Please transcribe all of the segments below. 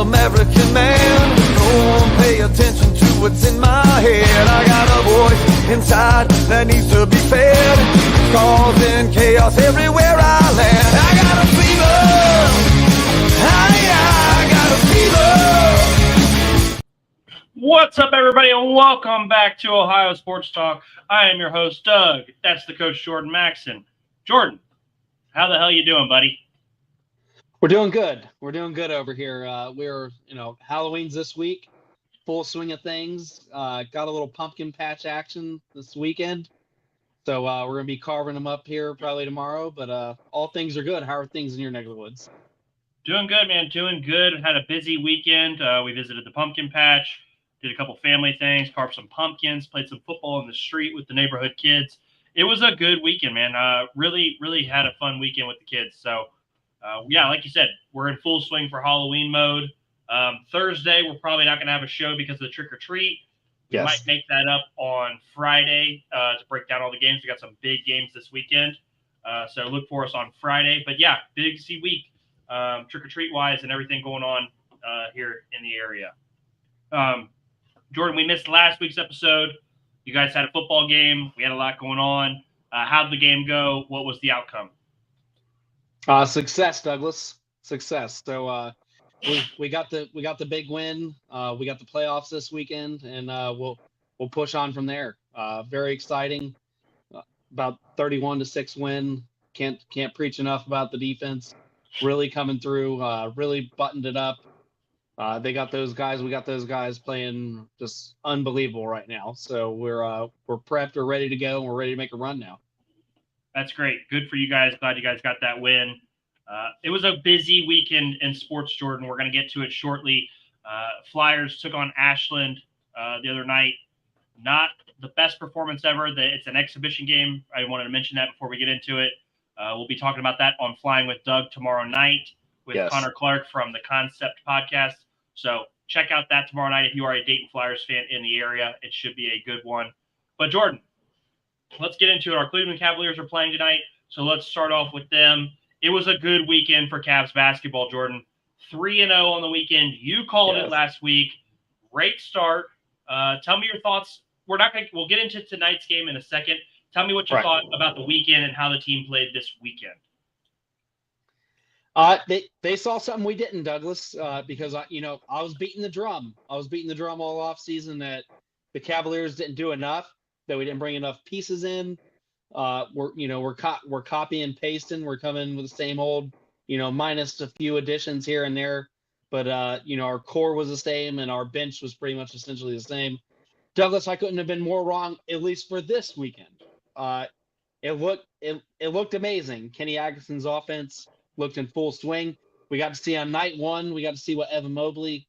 American man. No one pay attention to what's in my head. I got a voice inside that needs to be fed, causing chaos everywhere I land. I got a fever. I got a fever. What's up, everybody, and welcome back to Ohio Sports Talk. I am your host, Doug. That's the coach, Jordan Maxson. Jordan, how the hell you doing, buddy? We're doing good. We're doing good over here. Halloween's this week, full swing of things. Got a little pumpkin patch action this weekend. So we're going to be carving them up here probably tomorrow. But all things are good. How are things in your neck of the woods? Doing good, man. Doing good. Had a busy weekend. We visited the pumpkin patch, did a couple family things, carved some pumpkins, played some football in the street with the neighborhood kids. It was a good weekend, man. Really had a fun weekend with the kids. So, like you said, we're in full swing for Halloween mode. Thursday, we're probably not going to have a show because of the trick-or-treat. We might make that up on Friday to break down all the games. We got some big games this weekend. So look for us on Friday. But, yeah, busy week trick-or-treat-wise and everything going on here in the area. Jordan, we missed last week's episode. You guys had a football game. We had a lot going on. How did the game go? What was the outcome? Success, Douglas. Success. So we got the big win. We got the playoffs this weekend, and we'll push on from there. Very exciting. About 31-6 win. Can't preach enough about the defense. Really coming through. Really buttoned it up. They got those guys. We got those guys playing just unbelievable right now. So we're prepped. We're ready to go, and we're ready to make a run now. That's great. Good for you guys. Glad you guys got that win. It was a busy weekend in sports, Jordan. We're going to get to it shortly. Flyers took on Ashland the other night. Not the best performance ever. It's an exhibition game. I wanted to mention that before we get into it. We'll be talking about that on Flying with Doug tomorrow night with Connor Clark from the Concept Podcast. So check out that tomorrow night if you are a Dayton Flyers fan in the area. It should be a good one. But, Jordan, let's get into it. Our Cleveland Cavaliers are playing tonight, so let's start off with them. It was a good weekend for Cavs basketball, Jordan. 3-0 on the weekend. You called it last week. Great start. Tell me your thoughts. We'll get into tonight's game in a second. Tell me what you thought about the weekend and how the team played this weekend. They saw something we didn't, Douglas, because I was beating the drum. I was beating the drum all off season that the Cavaliers didn't do enough, that we didn't bring enough pieces in. We're copy and pasting. We're coming with the same old, minus a few additions here and there. But our core was the same and our bench was pretty much essentially the same. Douglas, I couldn't have been more wrong, at least for this weekend. It looked amazing. Kenny Atkinson's offense looked in full swing. We got to see on night one, we got to see what Evan Mobley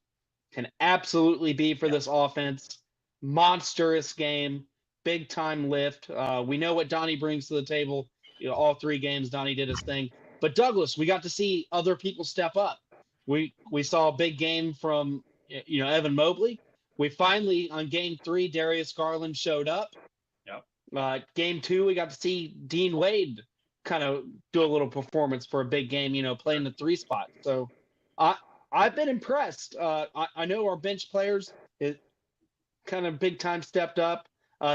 can absolutely be for this offense. Monstrous game, big time lift. We know what Donnie brings to the table. All 3 games, Donnie did his thing. But Douglas, we got to see other people step up. We saw a big game from Evan Mobley. We finally, on game 3, Darius Garland showed up. Game 2, we got to see Dean Wade kind of do a little performance for a big game, playing the 3 spot. So I've been impressed. I know our bench players kind of big time stepped up.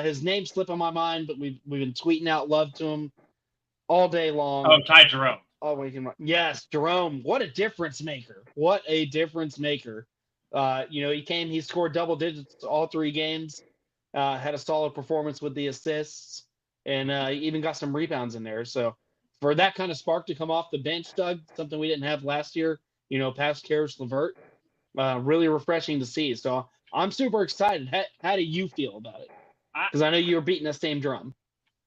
His name slipped on my mind, but we've been tweeting out love to him all day long. Oh, Ty Jerome. Yes, Jerome. What a difference maker. What a difference maker. He scored double digits all 3 games, had a solid performance with the assists, and even got some rebounds in there. So for that kind of spark to come off the bench, Doug, something we didn't have last year, past Karis LeVert, really refreshing to see. So I'm super excited. How do you feel about it? Because I know you were beating the same drum.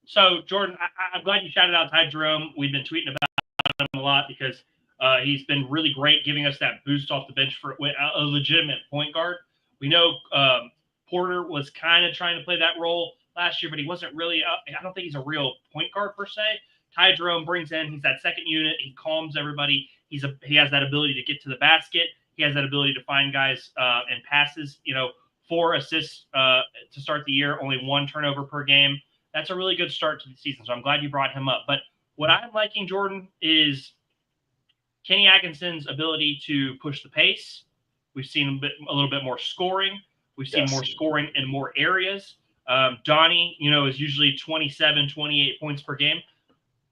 So, Jordan, I'm glad you shouted out Ty Jerome. We've been tweeting about him a lot because he's been really great giving us that boost off the bench for a legitimate point guard. We know Porter was kind of trying to play that role last year, but he wasn't really I don't think he's a real point guard per se. Ty Jerome brings in, he's that second unit. He calms everybody. He has that ability to get to the basket. He has that ability to find guys and passes, 4 assists to start the year, only 1 turnover per game. That's a really good start to the season. So I'm glad you brought him up. But what I'm liking, Jordan, is Kenny Atkinson's ability to push the pace. We've seen a little bit more scoring. We've seen Yes. more scoring in more areas. Donnie, is usually 27, 28 points per game.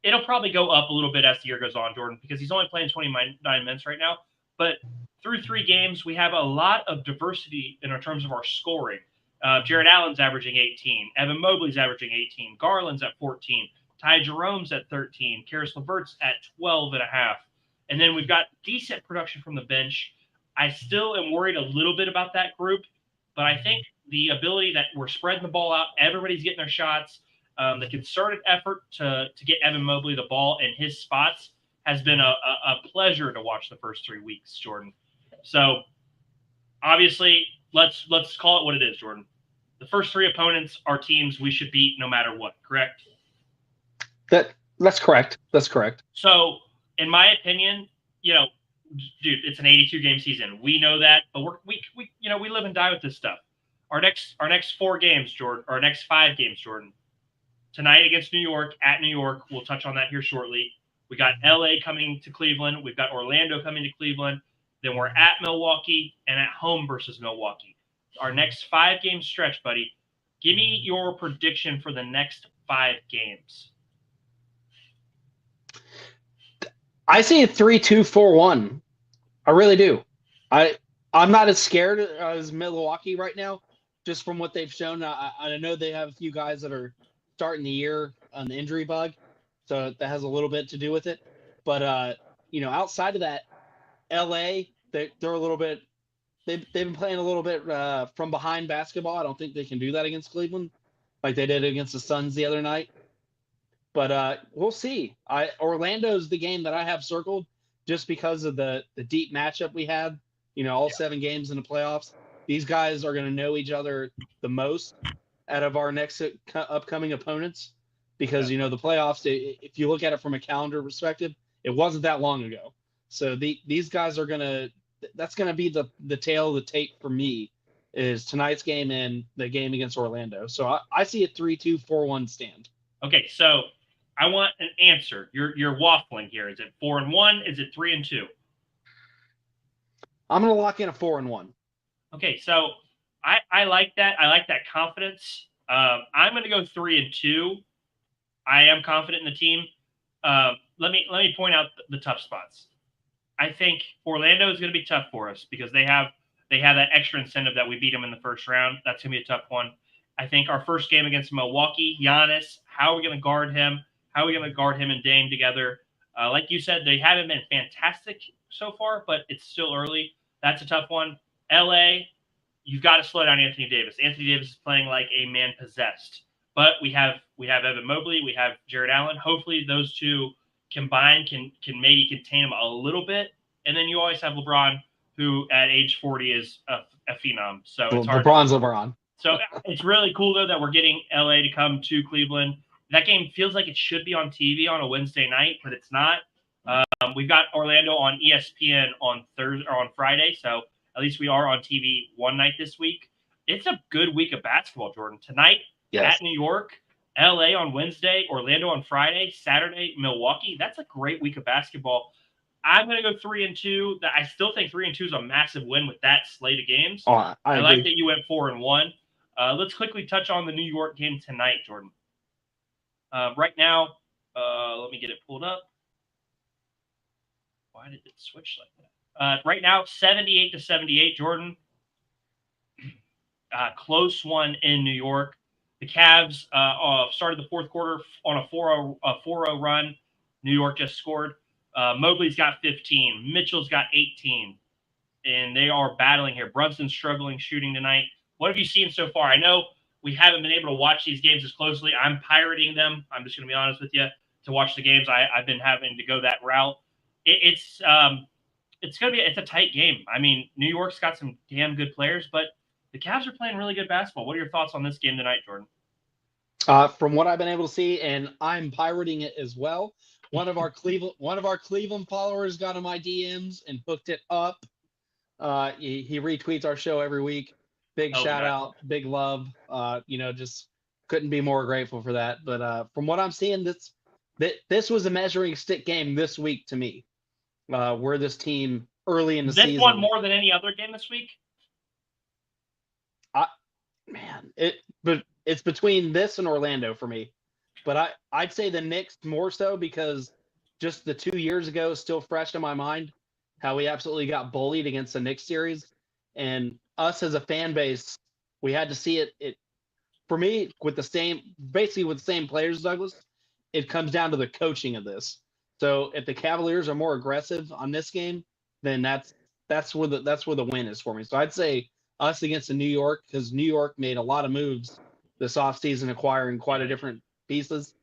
It'll probably go up a little bit as the year goes on, Jordan, because he's only playing 29 minutes right now. But through 3 games, we have a lot of diversity in terms of our scoring. Jared Allen's averaging 18. Evan Mobley's averaging 18. Garland's at 14. Ty Jerome's at 13. Karis LeVert's at 12 and a half. And then we've got decent production from the bench. I still am worried a little bit about that group, but I think the ability that we're spreading the ball out, everybody's getting their shots, the concerted effort to get Evan Mobley the ball in his spots has been a pleasure to watch the first 3 weeks, Jordan. So obviously, let's call it what it is, Jordan. The first 3 opponents are teams we should beat no matter what, correct? That's correct. That's correct. So, in my opinion, dude, it's an 82-game season. We know that, but we live and die with this stuff. Our next 4 games, Jordan, our next 5 games, Jordan. Tonight against New York, at New York. We'll touch on that here shortly. We got LA coming to Cleveland. We've got Orlando coming to Cleveland. Then we're at Milwaukee and at home versus Milwaukee. Our next 5-game stretch, buddy. Give me your prediction for the next 5 games. I see a 3-2-4-1. I really do. I'm not as scared as Milwaukee right now, just from what they've shown. I know they have a few guys that are starting the year on the injury bug, so that has a little bit to do with it. But outside of that, LA, they're a little bit. They've been playing a little bit from behind basketball. I don't think they can do that against Cleveland, like they did against the Suns the other night. But we'll see. Orlando's the game that I have circled just because of the deep matchup we had. All 7 games in the playoffs. These guys are going to know each other the most out of our next upcoming opponents because, the playoffs, if you look at it from a calendar perspective, it wasn't that long ago. So these guys are that's going to be the tail of the tape for me is tonight's game and the game against Orlando. So I see a 3-2-4-1 stand. Okay, so I want an answer. You're waffling here. Is it 4-1? Is it 3-2? I'm going to lock in a 4-1. Okay, so I like that. I like that confidence. I'm going to go 3-2. I am confident in the team. Let me point out the tough spots. I think Orlando is going to be tough for us because they have that extra incentive that we beat them in the first round. That's going to be a tough one. I think our first game against Milwaukee, Giannis, how are we going to guard him? How are we going to guard him and Dame together? Like you said, they haven't been fantastic so far, but it's still early. That's a tough one. LA, you've got to slow down Anthony Davis. Anthony Davis is playing like a man possessed. But we have Evan Mobley, we have Jared Allen. Hopefully those two combined can maybe contain him a little bit. And then you always have LeBron, who at age 40 is a phenom. So it's hard. LeBron's LeBron. So it's really cool, though, that we're getting LA to come to Cleveland. That game feels like it should be on TV on a Wednesday night, but it's not. We've got Orlando on ESPN on Thursday or on Friday, so at least we are on TV one night this week. It's a good week of basketball, Jordan. Tonight at New York, LA on Wednesday, Orlando on Friday, Saturday, Milwaukee. That's a great week of basketball. I'm going to go 3-2. I still think 3-2 is a massive win with that slate of games. Oh, I like that you went 4-1. Let's quickly touch on the New York game tonight, Jordan. Right now, let me get it pulled up. Why did it switch like that? Right now, 78-78, Jordan. Close one in New York. The Cavs started the fourth quarter on a 4-0 run. New York just scored. Mobley's got 15. Mitchell's got 18. And they are battling here. Brunson's struggling shooting tonight. What have you seen so far? I know we haven't been able to watch these games as closely. I'm pirating them. I'm just going to be honest with you. To watch the games, I've been having to go that route. It's a tight game. I mean, New York's got some damn good players, but the Cavs are playing really good basketball. What are your thoughts on this game tonight, Jordan? From what I've been able to see, and I'm pirating it as well. One of our Cleveland followers got in my DMs and hooked it up. He retweets our show every week. Big shout out, big love. Just couldn't be more grateful for that. But from what I'm seeing, this was a measuring stick game this week to me, where this team early in the This season. one more than any other game this week? But it's between this and Orlando for me. But I'd say the Knicks more so because just the 2 years ago is still fresh in my mind how we absolutely got bullied against the Knicks series. And us as a fan base, we had to see it for me with the same players, Douglas, it comes down to the coaching of this. So if the Cavaliers are more aggressive on this game, then that's where the win is for me. So I'd say us against the New York, because New York made a lot of moves this offseason, acquiring quite a different pieces,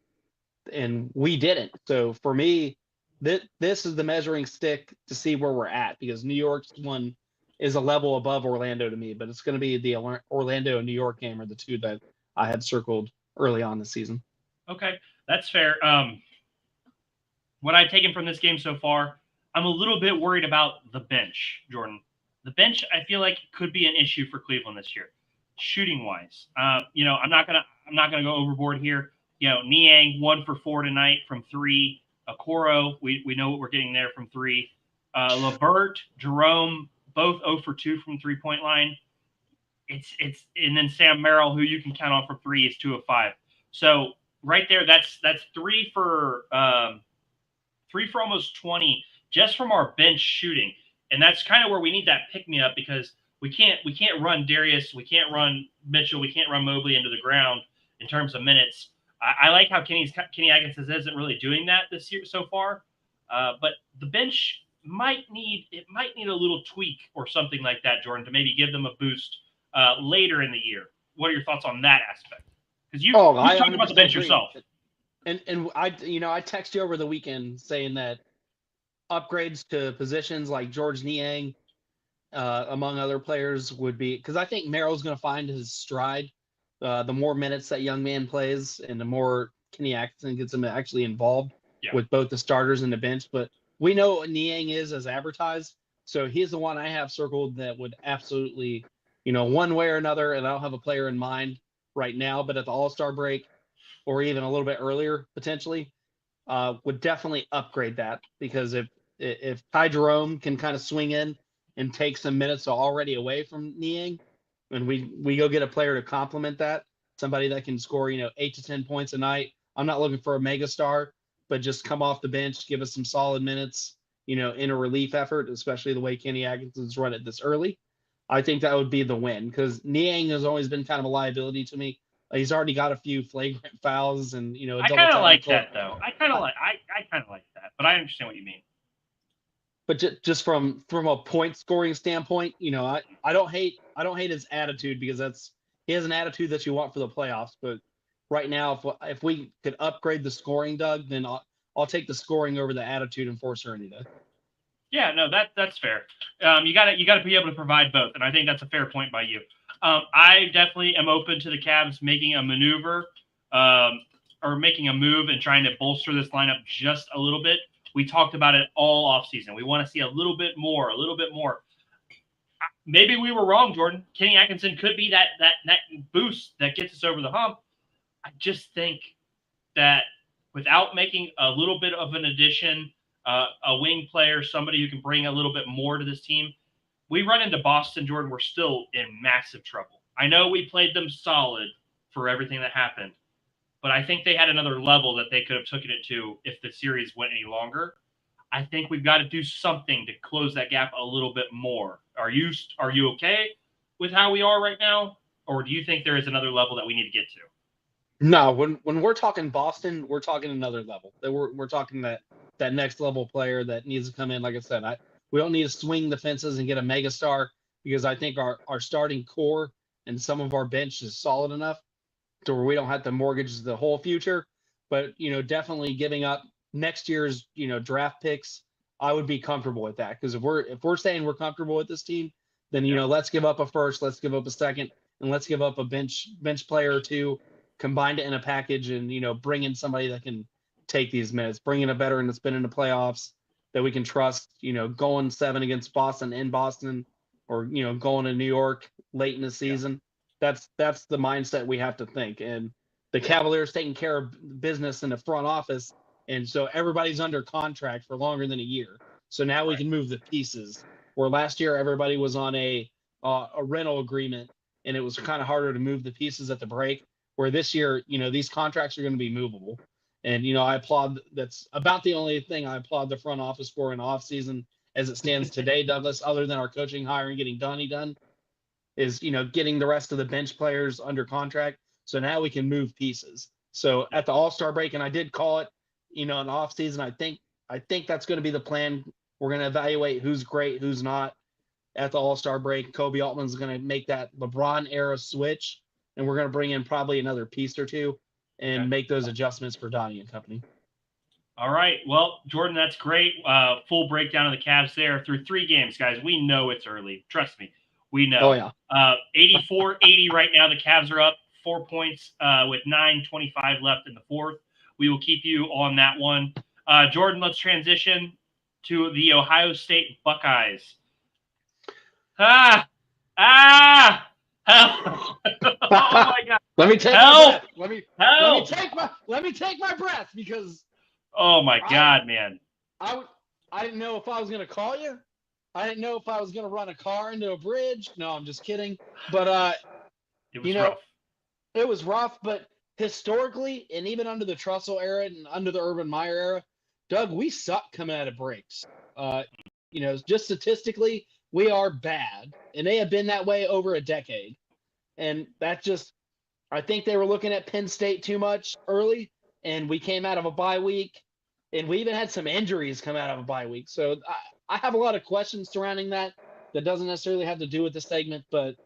and we didn't. So for me, this is the measuring stick to see where we're at, because New York's one is a level above Orlando to me, but it's going to be the Orlando and New York game are the two that I had circled early on this season. Okay, that's fair. What I've taken from this game so far, I'm a little bit worried about the bench, Jordan. The bench, I feel like, could be an issue for Cleveland this year, shooting wise. I'm not gonna go overboard here. Niang 1 for 4 tonight from 3. Okoro, we know what we're getting there from 3. Levert, Jerome, both 0 for 2 from 3-point line. It's and then Sam Merrill, who you can count on from 3, is 2 of 5. So right there, that's 3 for almost 20 just from our bench shooting. And that's kind of where we need that pick-me-up, because we can't run Darius, we can't run Mitchell, we can't run Mobley into the ground in terms of minutes. I like how Kenny Atkinson isn't really doing that this year so far, but the bench might need a little tweak or something like that, Jordan, to maybe give them a boost later in the year. What are your thoughts on that aspect? Because you talked about the bench yourself. And I text you over the weekend saying that upgrades to positions like George Niang, among other players, would be, because I think Merrill's going to find his stride. The more minutes that young man plays, and the more Kenny Atkinson gets him actually involved with both the starters and the bench. But we know what Niang is as advertised, so he's the one I have circled that would absolutely, one way or another, and I don't have a player in mind right now, but at the All-Star break, or even a little bit earlier potentially, would definitely upgrade that, because if Ty Jerome can kind of swing in and take some minutes already away from Niang, and we go get a player to complement that, somebody that can score 8 to 10 points a night. I'm not looking for a mega star, but just come off the bench, give us some solid minutes, in a relief effort, especially the way Kenny Atkinson's run it this early. I think that would be the win, because Niang has always been kind of a liability to me. He's already got a few flagrant fouls, and I kind of like that, though. I kind of like that, but I understand what you mean. But just from a point scoring standpoint, I don't hate his attitude, because he has an attitude that you want for the playoffs. But right now, if we could upgrade the scoring, Doug, then I'll take the scoring over the attitude and force her any day. Yeah, no, that's fair. You gotta be able to provide both, and I think that's a fair point by you. I definitely am open to the Cavs making a maneuver, or making a move and trying to bolster this lineup just a little bit. We talked about it all offseason. We want to see a little bit more. Maybe we were wrong, Jordan. Kenny Atkinson could be that boost that gets us over the hump. I just think that without making a little bit of an addition, a wing player, somebody who can bring a little bit more to this team, we run into Boston, Jordan, we're still in massive trouble. I know we played them solid for everything that happened, but I think they had another level that they could have taken it to if the series went any longer. I think we've got to do something to close that gap a little bit more. Are you okay with how we are right now, or do you think there is another level that we need to get to? No, when we're talking Boston, we're talking another level. We're talking that next level player that needs to come in. Like I said, we don't need to swing the fences and get a mega star, because I think our starting core and some of our bench is solid enough to where we don't have to mortgage the whole future. But definitely giving up next year's draft picks, I would be comfortable with that, because if we're saying we're comfortable with this team, then let's give up a first, let's give up a second, and let's give up a bench player or two, combined it in a package, and bring in somebody that can take these minutes, bring in a veteran that's been in the playoffs that we can trust, going 7 against Boston in Boston, or going to New York late in the season. That's the mindset we have to think. And the Cavaliers taking care of business in the front office, and so everybody's under contract for longer than a year. So now we can move the pieces where last year everybody was on a rental agreement, and it was kind of harder to move the pieces at the break. Where this year, these contracts are going to be movable. And, I applaud, that's about the only thing I applaud the front office for in the offseason as it stands today, Douglas, other than our coaching hire and getting Donnie done, is, getting the rest of the bench players under contract. So now we can move pieces. So at the All-Star break, and I did call it, in the offseason, I think that's going to be the plan. We're going to evaluate who's great, who's not at the All-Star break. Kobe Altman's going to make that LeBron era switch, and we're going to bring in probably another piece or two and make those adjustments for Donnie and company. All right. Well, Jordan, that's great. Full breakdown of the Cavs there through 3 games, guys. We know it's early. Trust me. We know. Oh, yeah. 84-80 right now. The Cavs are up 4 points with 9:25 left in the fourth. We will keep you on that one. Jordan, let's transition to the Ohio State Buckeyes. Oh, my God. Let me take my breath. Let me take my breath because. Oh my God, man! I didn't know if I was gonna call you. I didn't know if I was gonna run a car into a bridge. No, I'm just kidding. But it was rough. It was rough. But historically, and even under the Trussell era and under the Urban Meyer era, Doug, we suck coming out of breaks. Just statistically, we are bad, and they have been that way over a decade. And that just, I think they were looking at Penn State too much early, and we came out of a bye week, and we even had some injuries come out of a bye week. So I have a lot of questions surrounding that doesn't necessarily have to do with the segment, but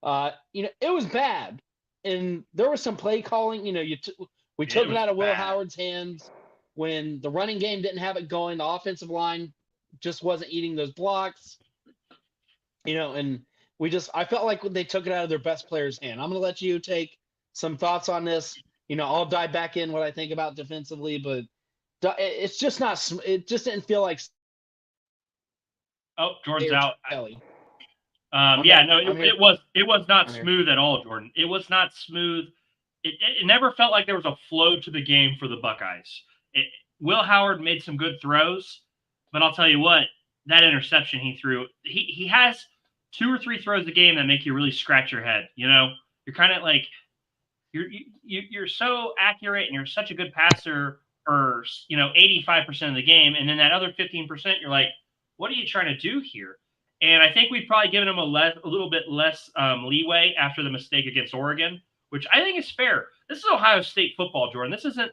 it was bad, and there was some play calling. We took it out of Will Howard's hands when the running game didn't have it going. The offensive line just wasn't eating those blocks, and I felt like they took it out of their best player's hand. I'm going to let you take some thoughts on this. I'll dive back in what I think about defensively, but it's just not. It just didn't feel like. Oh, Jordan's out. Kelly. It was not smooth at all, Jordan. It was not smooth. It never felt like there was a flow to the game for the Buckeyes. Will Howard made some good throws, but I'll tell you what, that interception he threw, he has 2 or 3 throws a game that make you really scratch your head. You're kind of like, you're so accurate and you're such a good passer for 85% of the game, and then that other 15%, you're like, what are you trying to do here? And I think we've probably given him a little bit less leeway after the mistake against Oregon, which I think is fair. This is Ohio State football, Jordan. This isn't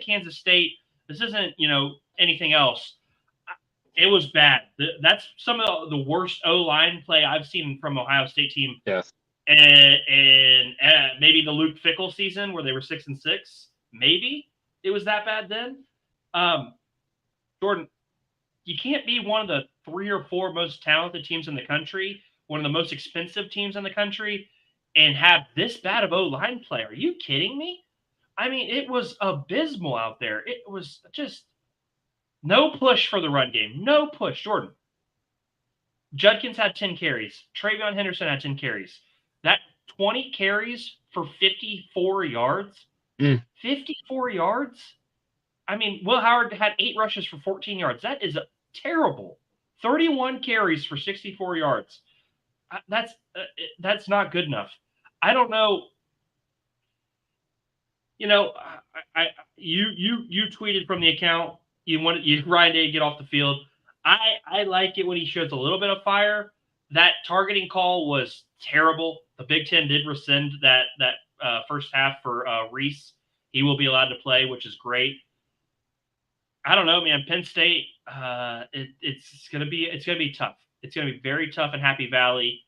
Kansas State. This isn't anything else. It was bad. That's some of the worst O-line play I've seen from Ohio State team. Yes. And maybe the Luke Fickell season where they were 6-6. Maybe it was that bad then. Jordan, you can't be one of the 3 or 4 most talented teams in the country, one of the most expensive teams in the country, and have this bad of O-line play. Are you kidding me? I mean, it was abysmal out there. It was just no push for the run game. No push. Jordan, Judkins had 10 carries. Travion Henderson had 10 carries. That 20 carries for 54 yards. 54 yards? I mean, Will Howard had 8 rushes for 14 yards. That is terrible. 31 carries for 64 yards. That's not good enough. I don't know. You tweeted from the account. You Ryan Day to get off the field. I like it when he shows a little bit of fire. That targeting call was terrible. The Big Ten did rescind that first half for Reese. He will be allowed to play, which is great. I don't know, man. Penn State, it's gonna be tough. It's gonna be very tough in Happy Valley.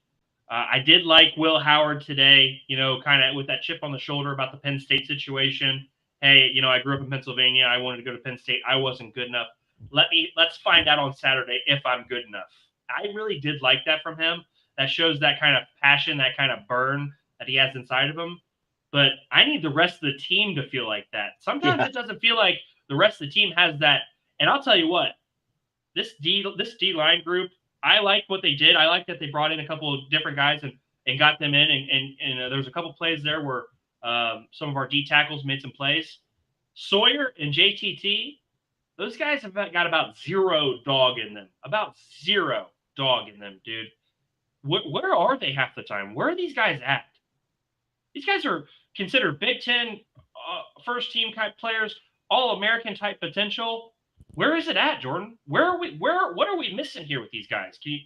I did like Will Howard today, kind of with that chip on the shoulder about the Penn State situation. Hey, I grew up in Pennsylvania. I wanted to go to Penn State. I wasn't good enough. Let's find out on Saturday if I'm good enough. I really did like that from him. That shows that kind of passion, that kind of burn that he has inside of him. But I need the rest of the team to feel like that. Sometimes it doesn't feel like the rest of the team has that. And I'll tell you what, this D-line group, I liked what they did. I liked that they brought in a couple of different guys and got them in. And there was a couple plays there where some of our D tackles made some plays. Sawyer and JTT, those guys have got about 0 dog in them. About 0. dogging them, dude. Where are they half the time? Where are these guys at? These guys are considered Big Ten first team type players, All American type potential. Where is it at, Jordan? Where are we? What are we missing here with these guys? Can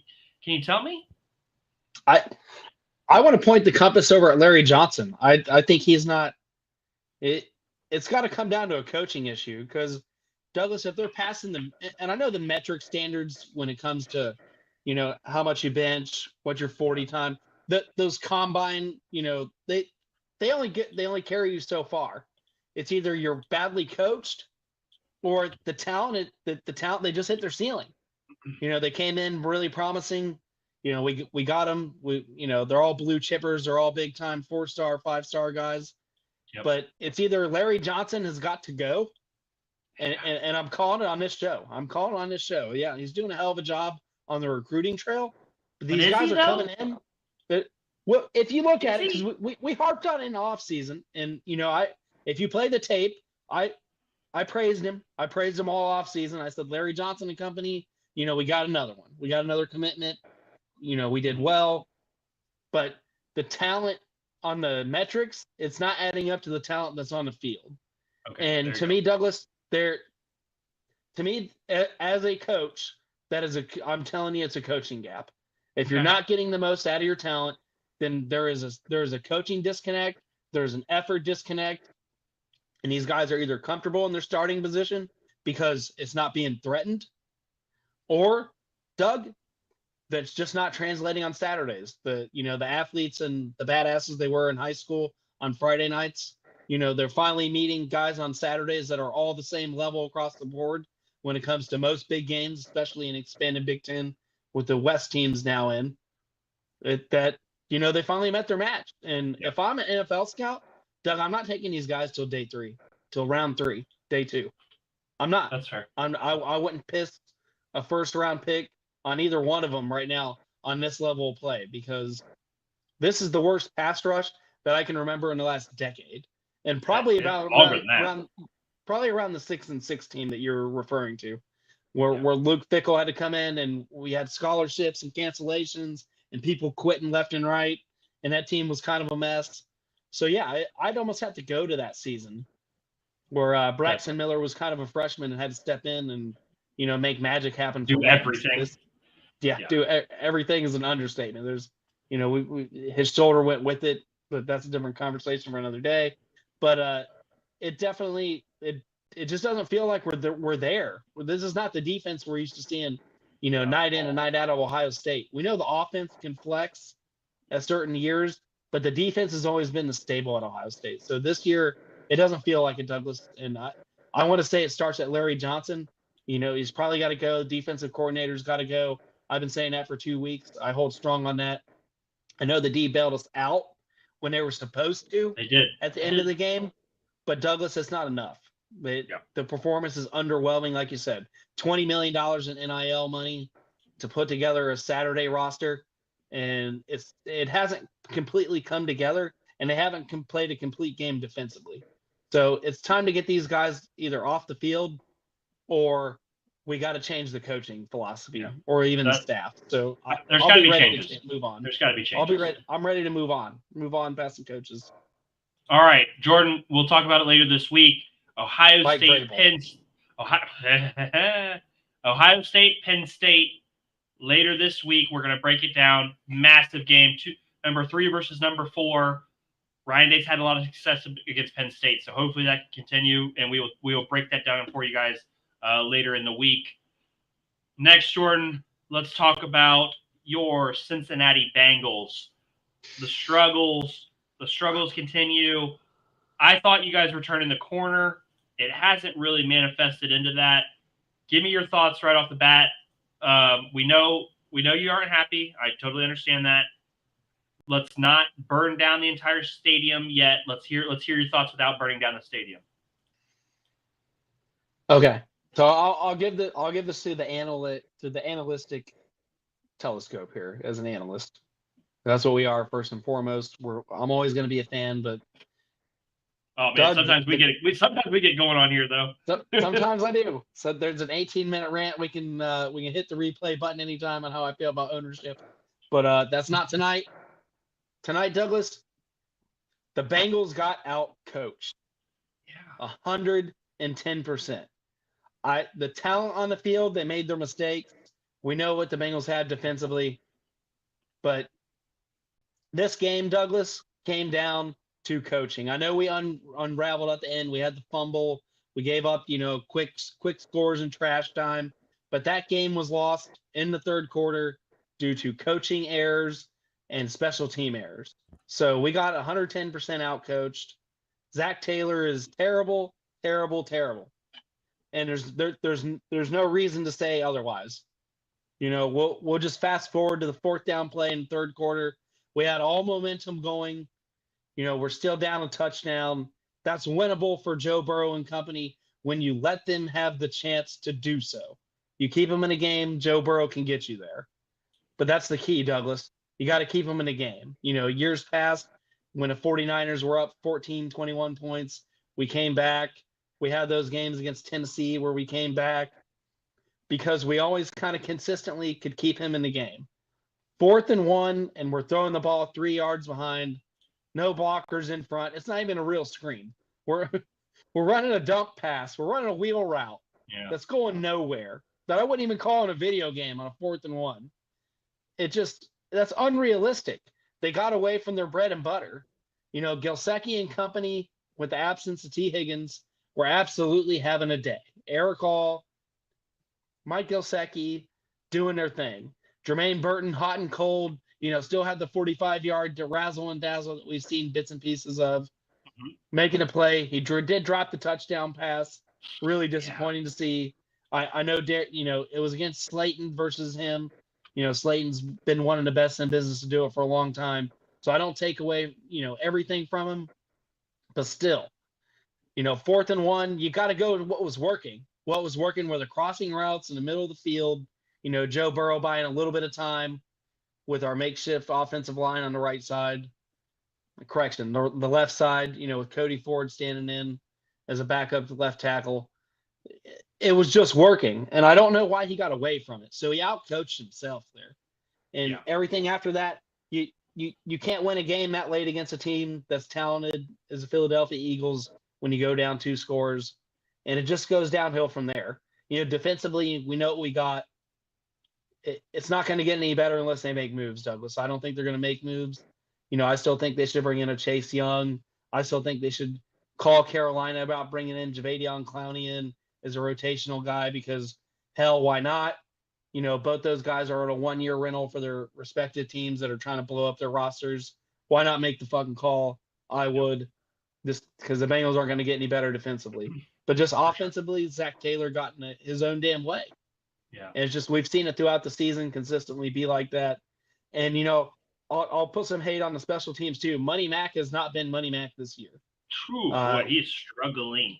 you tell me? I want to point the compass over at Larry Johnson. I think he's not it. It's got to come down to a coaching issue because Douglas, if they're passing them, and I know the metric standards when it comes to, how much you bench, what your 40 time, those combine, they only carry you so far. It's either you're badly coached or the talent they just hit their ceiling. They came in really promising. We got them. They're all blue chippers. They're all big time 4-star, 5-star guys. Yep. But it's either Larry Johnson has got to go, and I'm calling it on this show. Yeah, he's doing a hell of a job on the recruiting trail. But these guys are coming in. Well, if you look at it, because we harped on it in the off season, and if you play the tape, I praised him. I praised him all off season. I said Larry Johnson and company. We got another one. We got another commitment. We did well, but the talent on the metrics, it's not adding up to the talent that's on the field. Okay, and to me, Douglas, to me, as a coach, I'm telling you, it's a coaching gap. If you're not getting the most out of your talent, then there is a coaching disconnect. There's an effort disconnect. And these guys are either comfortable in their starting position because it's not being threatened, or Doug, that's just not translating on Saturdays. The athletes and the badasses they were in high school on Friday nights, they're finally meeting guys on Saturdays that are all the same level across the board when it comes to most big games, especially in expanded Big Ten with the West teams now in. They finally met their match. And if I'm an NFL scout, Doug, I'm not taking these guys till day 3, till round 3, day 2. I'm not. That's fair. I wouldn't piss a first round pick on either one of them right now on this level of play, because this is the worst pass rush that I can remember in the last decade, and probably around the 6-6 team that you're referring to, where Luke Fickell had to come in, and we had scholarships and cancellations and people quitting left and right, and that team was kind of a mess. So yeah, I'd almost have to go to that season where Braxton Miller was kind of a freshman and had to step in and make magic happen. Do everything. Do everything is an understatement. There's, his shoulder went with it, but that's a different conversation for another day. But it definitely, it just doesn't feel like we're there. This is not the defense we're used to seeing, night in and night out of Ohio State. We know the offense can flex at certain years, but the defense has always been the stable at Ohio State. So this year, it doesn't feel like it, Douglas. And I want to say it starts at Larry Johnson. He's probably got to go. Defensive coordinator's got to go. I've been saying that for 2 weeks. I hold strong on that. I know the D bailed us out when they were supposed to. They did at the end of the game, but Douglas, it's not enough. The performance is underwhelming, like you said. $20 million in NIL money to put together a Saturday roster, and it hasn't completely come together, and they haven't played a complete game defensively. So it's time to get these guys either off the field, or we got to change the coaching philosophy, or even the staff. So there's got to be changes. To move on. There's got to be changes. I'll be ready. I'm ready to move on. Move on past the coaches. All right, Jordan. We'll talk about it later this week. Ohio State, Penn State. Later this week, we're going to break it down. Massive game. Number 3 versus number 4. Ryan Day's had a lot of success against Penn State, so hopefully that can continue, and we will break that down for you guys later in the week. Next, Jordan, let's talk about your Cincinnati Bengals. The struggles continue. I thought you guys were turning the corner. It hasn't really manifested into that. Give me your thoughts right off the bat. We know you aren't happy. I totally understand that. Let's not burn down the entire stadium yet. Let's hear your thoughts without burning down the stadium. Okay, so I'll give this to the analytic telescope here as an analyst. That's what we are first and foremost. I'm always going to be a fan, but Oh man, Doug, sometimes we get going on here though. Sometimes I do. So there's an 18-minute rant. We can hit the replay button anytime on how I feel about ownership. But that's not tonight. Tonight, Douglas, the Bengals got out coached. Yeah. 110%. The talent on the field, they made their mistakes. We know what the Bengals had defensively. But this game, Douglas, came down to coaching. I know we unraveled at the end. We had the fumble. We gave up, quick scores and trash time. But that game was lost in the third quarter due to coaching errors and special team errors. So we got 110% outcoached. Zach Taylor is terrible, terrible, terrible. And there's no reason to say otherwise. We'll just fast forward to the fourth down play in the third quarter. We had all momentum going. We're still down a touchdown. That's winnable for Joe Burrow and company when you let them have the chance to do so. You keep them in a game, Joe Burrow can get you there. But that's the key, Douglas. You got to keep them in a game. Years past, when the 49ers were up 14, 21 points, we came back. We had those games against Tennessee where we came back because we always kind of consistently could keep him in the game. 4th and 1, and we're throwing the ball 3 yards behind. No blockers in front. It's not even a real screen. We're running a dump pass. We're running a wheel route that's going nowhere. That I wouldn't even call in a video game on a 4th and 1. That's unrealistic. They got away from their bread and butter. Gilsecki and company, with the absence of T. Higgins, were absolutely having a day. Eric Hall, Mike Gilsecki doing their thing. Jermaine Burton, hot and cold, still had the 45-yard razzle and dazzle that we've seen bits and pieces of. Making a play. He did drop the touchdown pass. Really disappointing to see. I know, it was against Slayton versus him. Slayton's been one of the best in business to do it for a long time. So I don't take away, everything from him. But still, 4th and 1, you got to go to what was working. What was working were the crossing routes in the middle of the field. Joe Burrow buying a little bit of time with our makeshift offensive line on the right side. Correction, the left side, with Cody Ford standing in as a backup left tackle. It was just working, and I don't know why he got away from it. So he outcoached himself there. And everything after that, you can't win a game that late against a team that's talented as the Philadelphia Eagles when you go down 2 scores. And it just goes downhill from there. Defensively, we know what we got. It's not going to get any better unless they make moves, Douglas. I don't think they're going to make moves. I still think they should bring in a Chase Young. I still think they should call Carolina about bringing in Jadeveon Clowney in as a rotational guy because, hell, why not? Both those guys are on a 1-year rental for their respective teams that are trying to blow up their rosters. Why not make the fucking call? I would, just because the Bengals aren't going to get any better defensively. But just offensively, Zach Taylor got in his own damn way. Yeah. And it's just we've seen it throughout the season consistently be like that. And, I'll put some hate on the special teams too. Money Mac has not been Money Mac this year. True, boy, he's struggling.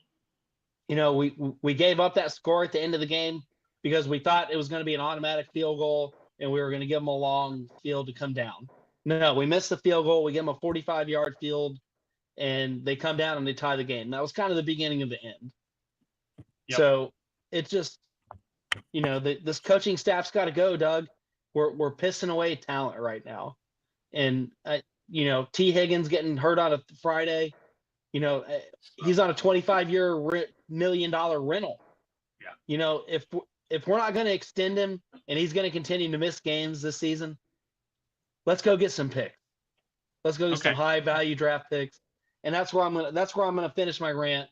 We gave up that score at the end of the game because we thought it was going to be an automatic field goal and we were going to give them a long field to come down. No, we missed the field goal. We give them a 45-yard field, and they come down and they tie the game. That was kind of the beginning of the end. Yep. So it's just, this coaching staff's got to go, Doug. We're pissing away talent right now. And, T. Higgins getting hurt on a Friday. He's on a $25 million rental. Yeah. If we're not going to extend him and he's going to continue to miss games this season, let's go get some picks. Let's go get some high value draft picks. And that's where I'm going to finish my rant.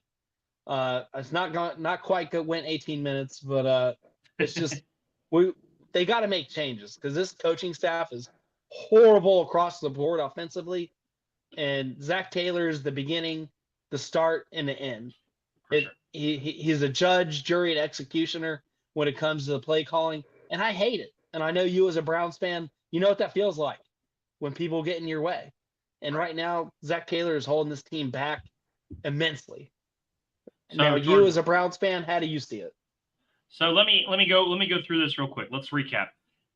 It's not quite good, went 18 minutes, but it's just they got to make changes because this coaching staff is horrible across the board offensively, and Zach Taylor is the beginning, the start, and the end. He's a judge, jury, and executioner when it comes to the play calling, and I hate it. And I know you as a Browns fan, you know what that feels like when people get in your way. And right now, Zach Taylor is holding this team back immensely. So, now, Jordan, you as a Browns fan, how do you see it? So let me go through this real quick. Let's recap.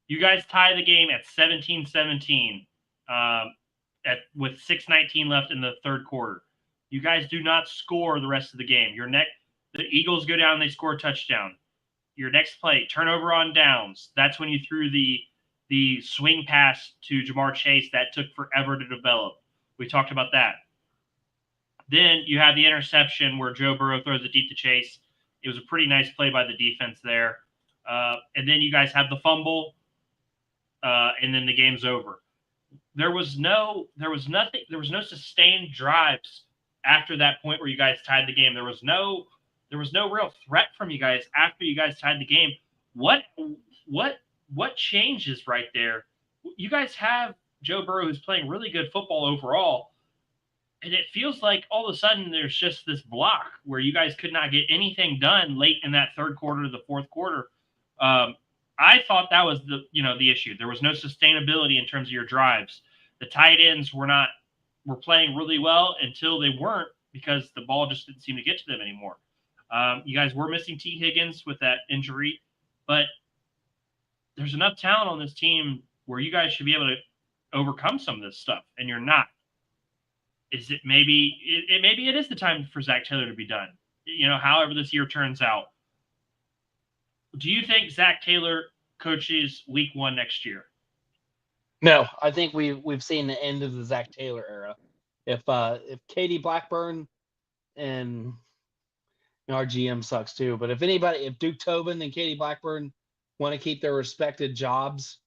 You guys tie the game at 17-17 with 6:19 left in the third quarter. You guys do not score the rest of the game. The Eagles go down, they score a touchdown. Your next play, turnover on downs. That's when you threw the swing pass to Jamar Chase that took forever to develop. We talked about that. Then you have the interception where Joe Burrow throws it deep to Chase. It was a pretty nice play by the defense there. And then you guys have the fumble, and then the game's over. There was no sustained drives after that point where you guys tied the game. There was no real threat from you guys after you guys tied the game. What changes right there? You guys have Joe Burrow who's playing really good football overall, and it feels like all of a sudden there's just this block where you guys could not get anything done late in that third quarter, the fourth quarter. I thought that was the issue. There was no sustainability in terms of your drives. The tight ends were playing really well until they weren't, because the ball just didn't seem to get to them anymore. You guys were missing T. Higgins with that injury, but there's enough talent on this team where you guys should be able to overcome some of this stuff, and you're not. Is it maybe it is the time for Zach Taylor to be done? However this year turns out. Do you think Zach Taylor coaches week 1 next year? No, I think we've seen the end of the Zach Taylor era. If Katie Blackburn and our GM sucks too, but if Duke Tobin and Katie Blackburn want to keep their respected jobs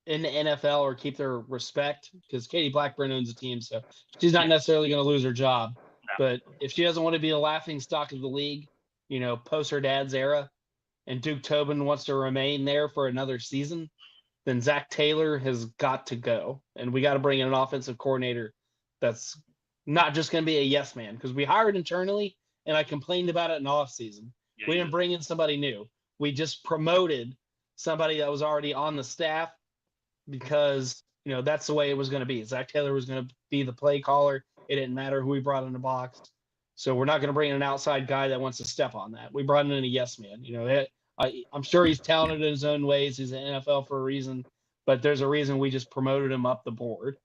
in the NFL or keep their respect, because Katie Blackburn owns the team, so she's not necessarily going to lose her job. No. But if she doesn't want to be a laughing stock of the league, post her dad's era, and Duke Tobin wants to remain there for another season, then Zach Taylor has got to go. And we got to bring in an offensive coordinator that's not just going to be a yes man, because we hired internally, and I complained about it in off season. We didn't bring in somebody new. We just promoted somebody that was already on the staff, because that's the way it was going to be. Zach Taylor was going to be the play caller. It didn't matter who we brought in the box. So we're not going to bring in an outside guy that wants to step on that. We brought in a yes man. I'm sure he's talented in his own ways. He's in NFL for a reason, but there's a reason we just promoted him up the board.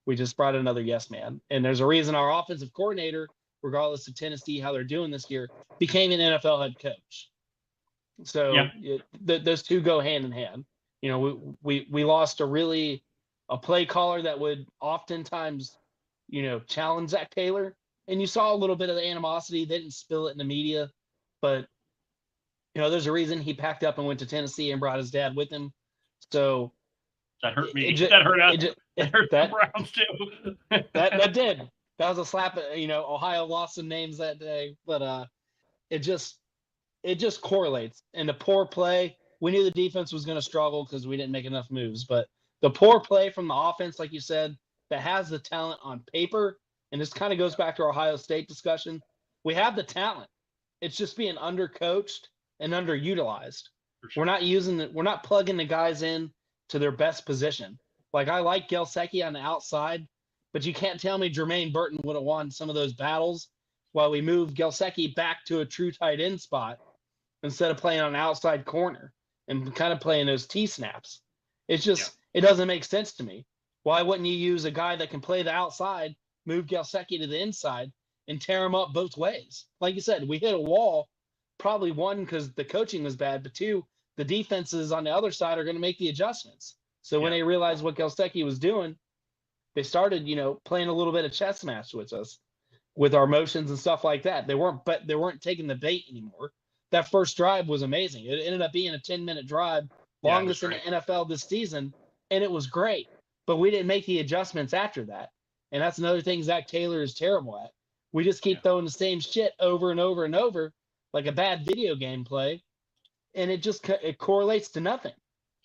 We just brought in another yes man. And there's a reason our offensive coordinator, regardless of Tennessee, how they're doing this year, became an NFL head coach. So those two go hand in hand. We lost a play caller that would oftentimes, challenge Zach Taylor. And you saw a little bit of the animosity. They didn't spill it in the media, but there's a reason he packed up and went to Tennessee and brought his dad with him. So that hurt me. That hurt us. That hurt the Browns too. that did. That was a slap. Ohio lost some names that day, but it just correlates. And the poor play, we knew the defense was going to struggle because we didn't make enough moves. But the poor play from the offense, like you said, that has the talent on paper, and this kind of goes back to our Ohio State discussion. We have the talent. It's just being undercoached and underutilized. Sure. We're not plugging the guys in to their best position. Like, I like Gelsecki on the outside, but you can't tell me Jermaine Burton would have won some of those battles while we moved Gelsecki back to a true tight end spot instead of playing on an outside corner and kind of playing those T snaps. It's just, It doesn't make sense to me. Why wouldn't you use a guy that can play the outside, move Gelsecki to the inside, and tear him up both ways? Like you said, we hit a wall, probably one, because the coaching was bad, but two, the defenses on the other side are going to make the adjustments. So when they realized what Gelsecki was doing, they started, playing a little bit of chess match with us, with our motions and stuff like that. They weren't taking the bait anymore. That first drive was amazing. It ended up being a 10-minute drive, longest in the NFL this season, and it was great. But we didn't make the adjustments after that. And that's another thing Zach Taylor is terrible at. We just keep throwing the same shit over and over and over, like a bad video game play, and it correlates to nothing.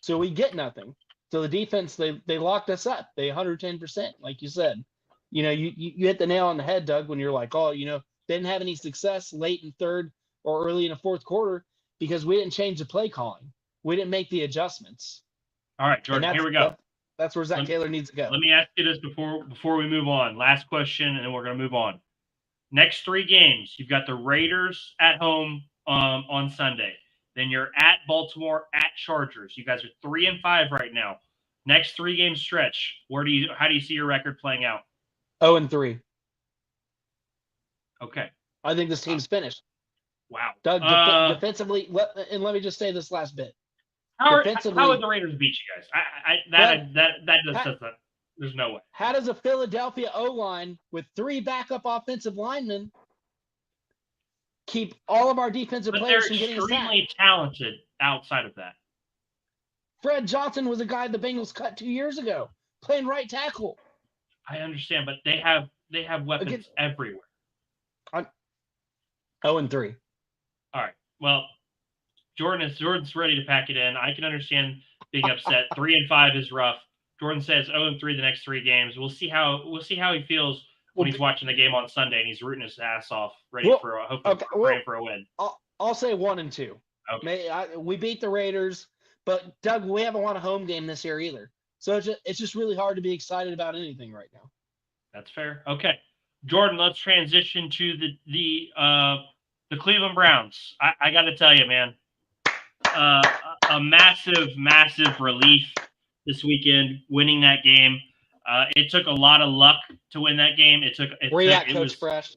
So we get nothing. So the defense, they locked us up. They 110%, like you said. You hit the nail on the head, Doug, when you're like, they didn't have any success late in third or early in the fourth quarter because we didn't change the play calling. We didn't make the adjustments. All right, Jordan, here we go. That's where Zach Taylor needs to go. Let me ask you this before we move on. Last question, and then we're going to move on. Next 3 games, you've got the Raiders at home on Sunday. Then you're at Baltimore, at Chargers. You guys are 3-5 right now. Next 3-game stretch, how do you see your record playing out? 0-3. Okay. I think this team's finished. Wow. Doug, defensively, and let me just say this last bit. How Defensively, would the Raiders beat you guys? That just doesn't. There's no way. How does a Philadelphia O-line with 3 backup offensive linemen keep all of our defensive But players they're from getting a sack? extremely talented outside of that. Fred Johnson was a guy the Bengals cut 2 years ago, playing right tackle. I understand, but they have weapons everywhere. 0-3. All right. Well, Jordan's ready to pack it in. I can understand being upset. 3-5 is rough. Jordan says 0-3 the next 3 games. We'll see how he feels when he's watching the game on Sunday and he's rooting his ass off, praying for a win. I'll say 1-2. Okay. We beat the Raiders, but Doug, we haven't won a home game this year either. So it's just really hard to be excited about anything right now. That's fair. Okay, Jordan, let's transition to the Cleveland Browns. I got to tell you, man, a massive relief this weekend winning that game. It took a lot of luck to win that game. Coach Fresh.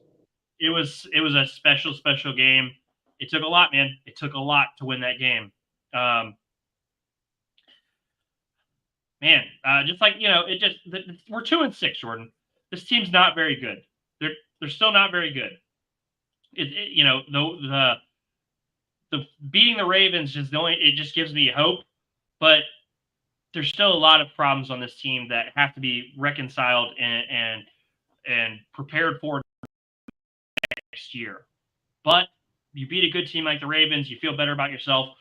It was a special game. It took a lot, man. It took a lot to win that game. Just like, we're 2-6, Jordan. This team's not very good. They're still not very good. The beating the Ravens it just gives me hope, but there's still a lot of problems on this team that have to be reconciled and prepared for next year. But you beat a good team like the Ravens, you feel better about yourself.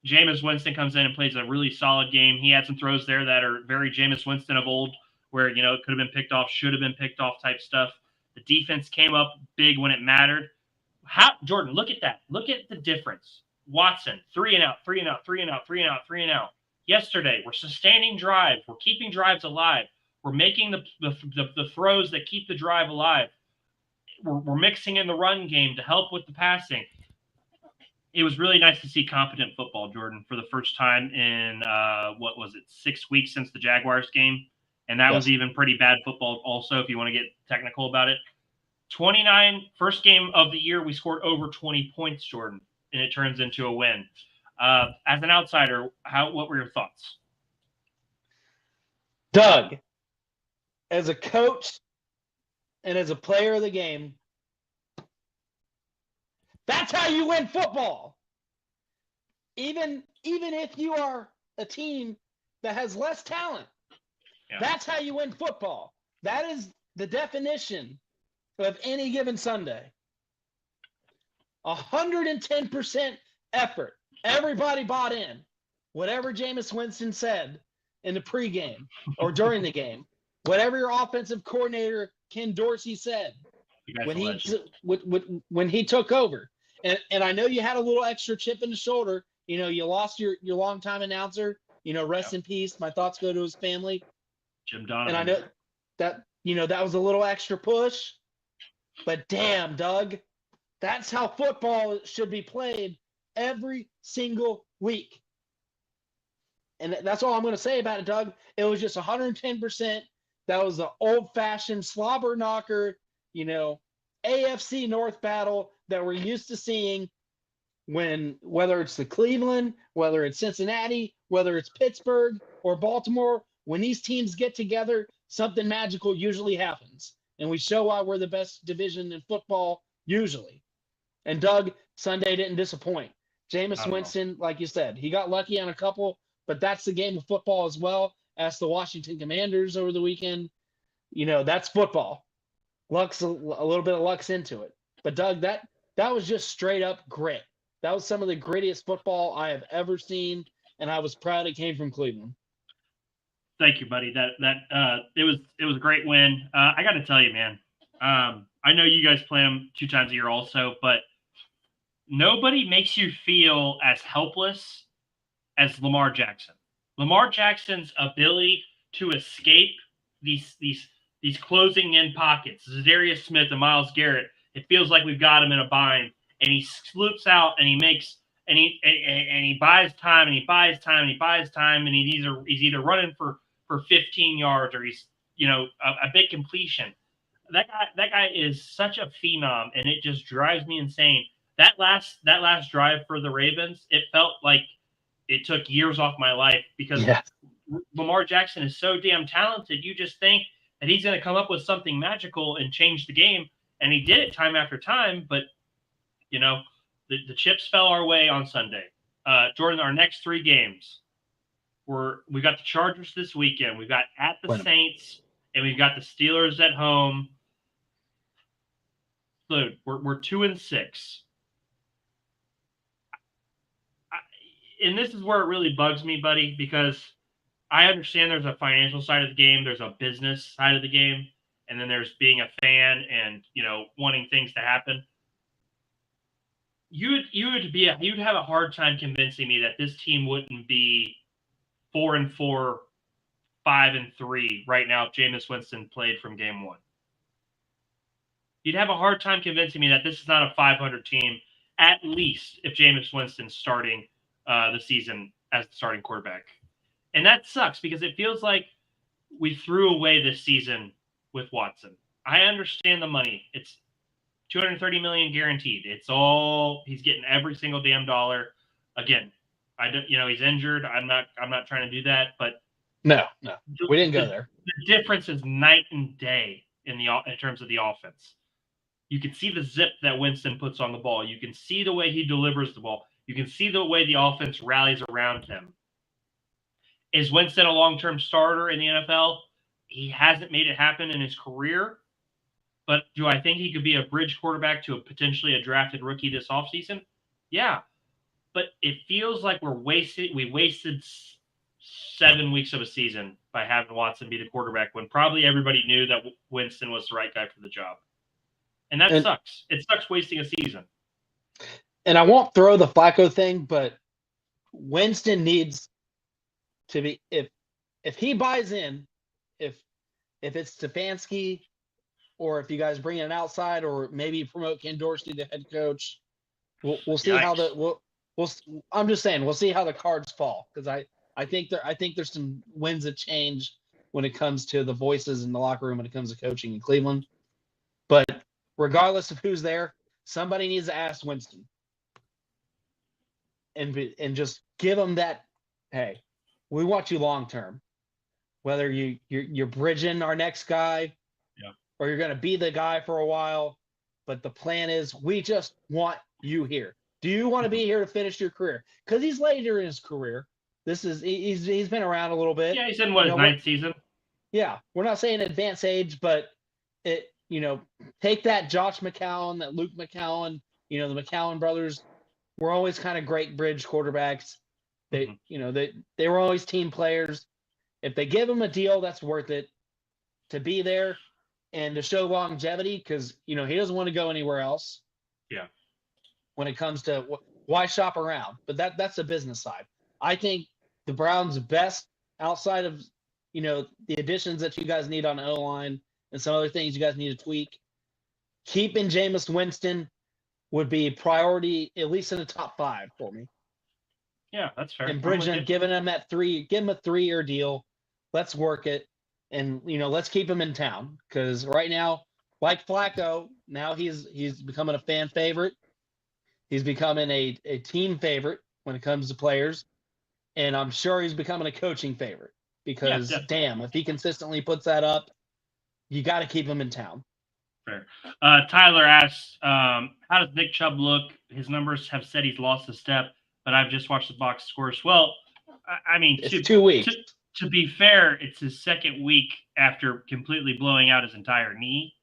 Jameis Winston comes in and plays a really solid game. He had some throws there that are very Jameis Winston of old, where, it could have been picked off, should have been picked off type stuff. The defense came up big when it mattered. Jordan, look at that. Look at the difference. Watson, 3 and out. Yesterday, we're sustaining drives. We're keeping drives alive. We're making the throws that keep the drive alive. We're mixing in the run game to help with the passing. It was really nice to see competent football, Jordan, for the first time in, 6 weeks since the Jaguars game. And that was even pretty bad football also, if you want to get technical about it. 29, first game of the year, we scored over 20 points, Jordan, and it turns into a win. As an outsider, what were your thoughts? Doug, as a coach and as a player of the game, that's how you win football. Even if you are a team that has less talent, that's how you win football. That is the definition of any given Sunday. 110% effort. Everybody bought in. Whatever Jameis Winston said in the pregame or during the game, whatever your offensive coordinator Ken Dorsey said when he took over. And I know you had a little extra chip in the shoulder. You lost your longtime announcer. Rest in peace. My thoughts go to his family. Jim Donovan. And I know that that was a little extra push. But damn, Doug, that's how football should be played every single week. And that's all I'm going to say about it, Doug. It was just 110%. That was the old-fashioned slobber knocker, AFC North battle that we're used to seeing whether it's the Cleveland, whether it's Cincinnati, whether it's Pittsburgh or Baltimore, when these teams get together, something magical usually happens. And we show why we're the best division in football usually. And Doug, Sunday didn't disappoint. Jameis Winston, like you said, he got lucky on a couple, but that's the game of football as well. As the Washington Commanders over the weekend, that's football. Luck's a little bit of luck's into it. But Doug, that was just straight up grit. That was some of the grittiest football I have ever seen, and I was proud it came from Cleveland. Thank you, buddy. It was a great win. I got to tell you, man. I know you guys play them 2 times a year, also, but nobody makes you feel as helpless as Lamar Jackson. Lamar Jackson's ability to escape these closing in pockets, Zadarius Smith and Myles Garrett. It feels like we've got him in a bind, and he sloops out and he buys time and he buys time and he buys time, and he's either running for 15 yards or he's a big completion. That guy is such a phenom, and it just drives me insane. That last drive for the Ravens, it felt like it took years off my life because Yeah. Lamar Jackson is so damn talented. You just think that he's going to come up with something magical and change the game, and he did it time after time. But you know, the chips fell our way on Sunday. Jordan, our next three games, we got the Chargers this weekend. We've got at the Win 'em. Saints, and we've got the Steelers at home. Dude, we're 2-6. And this is where it really bugs me, buddy, because I understand there's a financial side of the game, there's a business side of the game, and then there's being a fan and wanting things to happen. You'd have a hard time convincing me that this team wouldn't be 4-4, 5-3 right now if Jameis Winston played from game one. You'd have a hard time convincing me that this is not a 500 team, at least if Jameis Winston's starting the season as the starting quarterback. And that sucks because it feels like we threw away this season with Watson. I understand the money. It's $230 million guaranteed. It's all he's getting every single damn dollar. Again, I don't, he's injured. I'm not trying to do that, but No, we didn't go there. The difference is night and day in terms of the offense. You can see the zip that Winston puts on the ball. You can see the way he delivers the ball. You can see the way the offense rallies around him. Is Winston a long-term starter in the NFL? He hasn't made it happen in his career. But do I think he could be a bridge quarterback to potentially a drafted rookie this offseason? Yeah. But it feels like we wasted 7 weeks of a season by having Watson be the quarterback when probably everybody knew that Winston was the right guy for the job. And that sucks. It sucks wasting a season. And I won't throw the Flacco thing, but Winston needs to be if he buys in, if it's Stefanski, or if you guys bring in outside, or maybe promote Ken Dorsey, the head coach, we'll see how I'm just saying we'll see how the cards fall, because I think there's some winds of change when it comes to the voices in the locker room when it comes to coaching in Cleveland. But regardless of who's there, somebody needs to ask Winston and just give him that, hey, we want you long term. Whether you're bridging our next guy, or you're going to be the guy for a while, but the plan is we just want you here. Do you want to be here to finish your career? Because he's later in his career. He's been around a little bit. Yeah, he's in his ninth season. Yeah, we're not saying advanced age, but take that Josh McCown, that Luke McCown, the McCown brothers were always kind of great bridge quarterbacks. They were always team players. If they give him a deal, that's worth it to be there and to show longevity, because he doesn't want to go anywhere else. Yeah. When it comes to why shop around, but that's the business side. I think the Browns' best, outside of the additions that you guys need on O-line and some other things you guys need to tweak, keeping Jameis Winston would be priority, at least in the top 5 for me. Yeah, that's fair. And bridging, giving him a 3-year deal. Let's work it. And, let's keep him in town, because right now, like Flacco, now he's becoming a fan favorite. He's becoming a team favorite when it comes to players. And I'm sure he's becoming a coaching favorite, because, damn, if he consistently puts that up, you got to keep him in town. Fair. Tyler asks, how does Nick Chubb look? His numbers have said he's lost a step, but I've just watched the box scores. Well, I mean, it's 2 weeks. To be fair, it's his second week after completely blowing out his entire knee.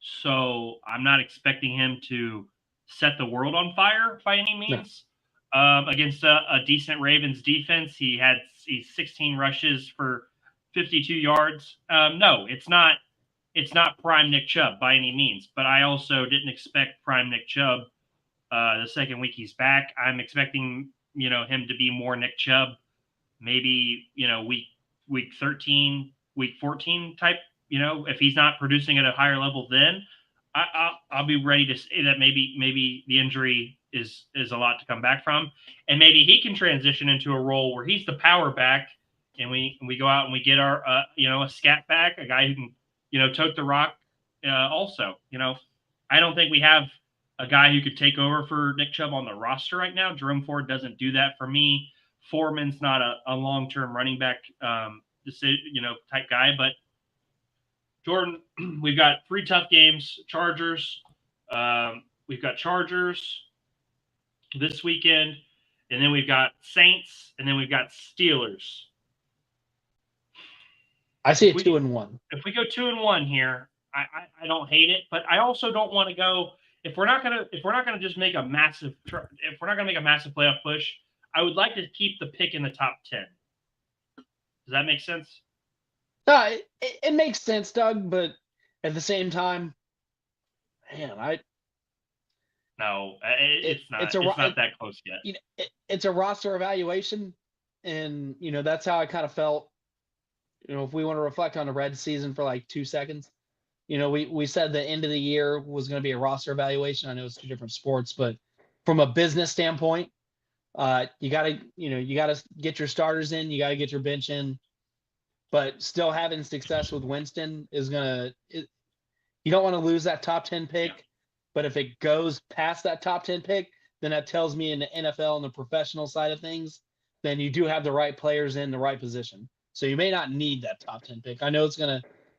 So I'm not expecting him to set the world on fire by any means. No. Against a decent Ravens defense, he's 16 rushes for 52 yards. No, it's not prime Nick Chubb by any means, but I also didn't expect prime Nick Chubb the second week he's back. I'm expecting, him to be more Nick Chubb, maybe, week 13, week 14 type, if he's not producing at a higher level, then I'll be ready to say that maybe the injury is a lot to come back from, and maybe he can transition into a role where he's the power back, and we go out and we get our a scat back, a guy who can tote the rock also, I don't think we have a guy who could take over for Nick Chubb on the roster right now. Jerome Ford doesn't do that for me. Foreman's not a long-term running back, type guy. But Jordan, we've got 3 tough games. Chargers. We've got Chargers this weekend, and then we've got Saints, and then we've got Steelers. I see 2-1. If we go 2-1 here, I don't hate it, but I also don't want to go. If we're not gonna just make a massive playoff push, I would like to keep the pick in the top 10. Does that make sense? No, it makes sense, Doug, but at the same time, man, it's not that close yet. It's a roster evaluation, and that's how I kind of felt. If we want to reflect on the Red season for like 2 seconds, we said the end of the year was going to be a roster evaluation. I know it's 2 different sports, but from a business standpoint, you got to get your starters in, you got to get your bench in, but still having success with Winston is you don't want to lose that top 10 pick. Yeah. But if it goes past that top 10 pick, then that tells me in the NFL and the professional side of things, then you do have the right players in the right position. So you may not need that top 10 pick. I know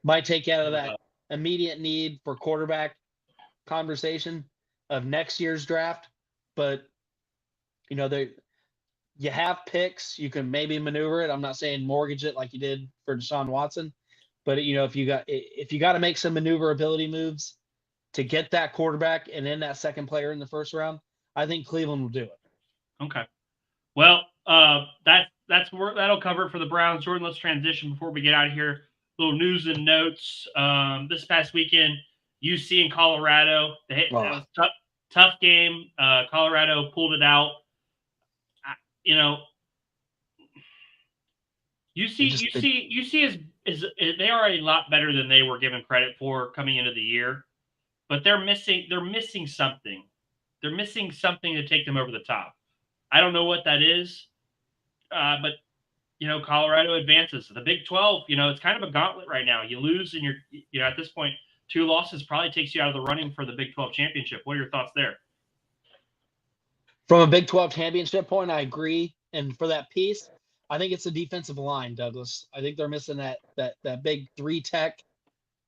might take you out of that immediate need for quarterback conversation of next year's draft, but you have picks, you can maybe maneuver it. I'm not saying mortgage it like you did for Deshaun Watson, but if you got to make some maneuverability moves to get that quarterback and then that second player in the first round, I think Cleveland will do it. Okay. Well, that'll cover it for the Browns. Jordan, let's transition before we get out of here. Little news and notes. This past weekend, UC and Colorado. That was a tough game. Colorado pulled it out. UC is they are a lot better than they were given credit for coming into the year, but they're missing something. They're missing something to take them over the top. I don't know what that is, but Colorado advances. The Big 12, it's kind of a gauntlet right now. You lose, and you're at this point, 2 losses probably takes you out of the running for the Big 12 championship. What are your thoughts there? From a Big 12 championship point, I agree. And for that piece, I think it's the defensive line, Douglas. I think they're missing that big 3 tech,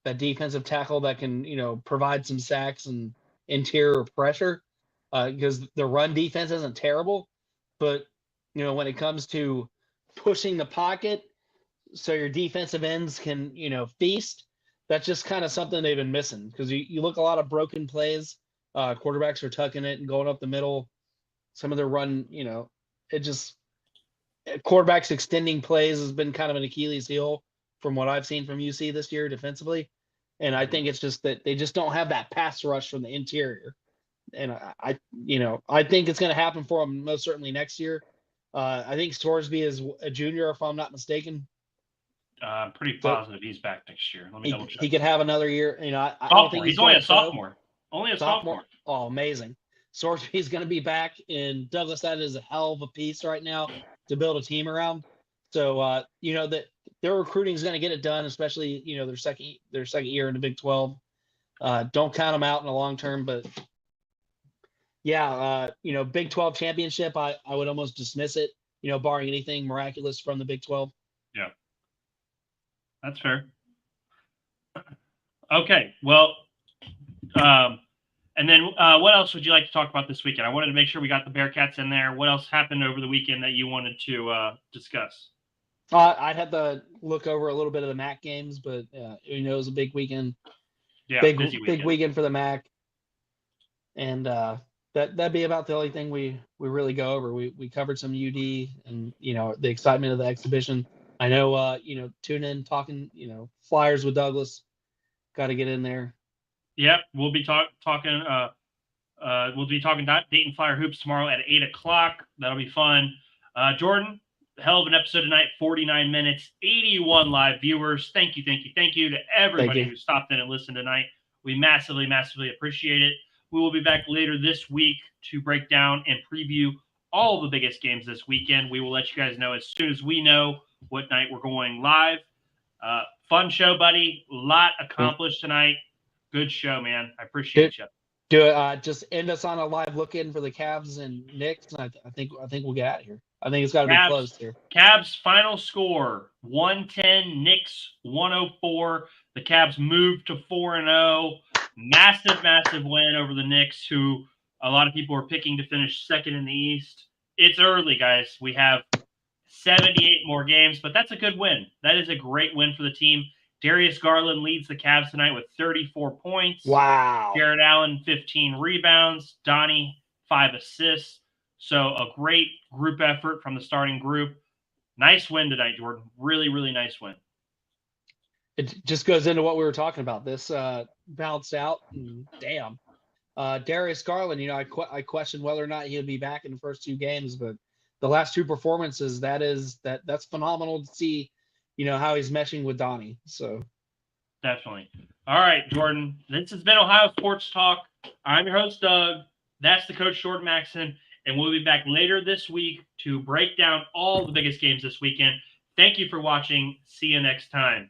that defensive tackle that can, provide some sacks and interior pressure, because the run defense isn't terrible. But, when it comes to pushing the pocket so your defensive ends can, feast, that's just kind of something they've been missing, because you look a lot of broken plays. Quarterbacks are tucking it and going up the middle. Some of their run, quarterbacks extending plays has been kind of an Achilles heel from what I've seen from UC this year defensively. And I think it's just that they just don't have that pass rush from the interior. And I think it's going to happen for them most certainly next year. I think Sorsby is a junior, if I'm not mistaken. I'm pretty positive he's back next year. Let me double check. He could have another year. I don't think he's only a sophomore. Only a sophomore. sophomore. Oh, amazing. Sorsby's going to be back, and Douglas, that is a hell of a piece right now to build a team around. So, that their recruiting is going to get it done, especially, their second year in the Big 12. Don't count them out in the long term, but yeah, Big 12 championship, I would almost dismiss it, barring anything miraculous from the Big 12. Yeah. That's fair. Okay. Well, and then what else would you like to talk about this weekend? I wanted to make sure we got the Bearcats in there. What else happened over the weekend that you wanted to discuss? I'd have to look over a little bit of the MAC games, but it was a big weekend. Yeah, big weekend for the MAC, and that'd be about the only thing we really go over. We covered some UD and the excitement of the exhibition. I know tune in talking Flyers with Douglas. Got to get in there. Yep, we'll be talking. We'll be talking Dayton Flyer hoops tomorrow at 8:00. That'll be fun. Jordan, hell of an episode tonight. 49 minutes, 81 live viewers. Thank you to everybody who stopped in and listened tonight. We massively appreciate it. We will be back later this week to break down and preview all the biggest games this weekend. We will let you guys know as soon as we know what night we're going live. Fun show, buddy. A lot accomplished tonight. Good show, man. I appreciate you. Just end us on a live look-in for the Cavs and Knicks, and I think we'll get out of here. I think it's got to be close here. Cavs final score 110, Knicks 104. The Cavs moved to 4-0. Massive win over the Knicks, who a lot of people are picking to finish second in the East. It's early, guys. We have 78 more games, but that's a good win. That is a great win for the team. Darius Garland leads the Cavs tonight with 34 points. Wow. Jared Allen, 15 rebounds. Donnie, 5 assists. So a great group effort from the starting group. Nice win tonight, Jordan. Really, really nice win. It just goes into what we were talking about. This bounced out. And damn. Darius Garland, I questioned whether or not he would be back in the first 2 games, but the last 2 performances, that's phenomenal to see, how he's meshing with Donnie. So definitely. All right, Jordan. This has been Ohio Sports Talk. I'm your host, Doug. That's the coach, Jordan Maxson, and we'll be back later this week to break down all the biggest games this weekend. Thank you for watching. See you next time.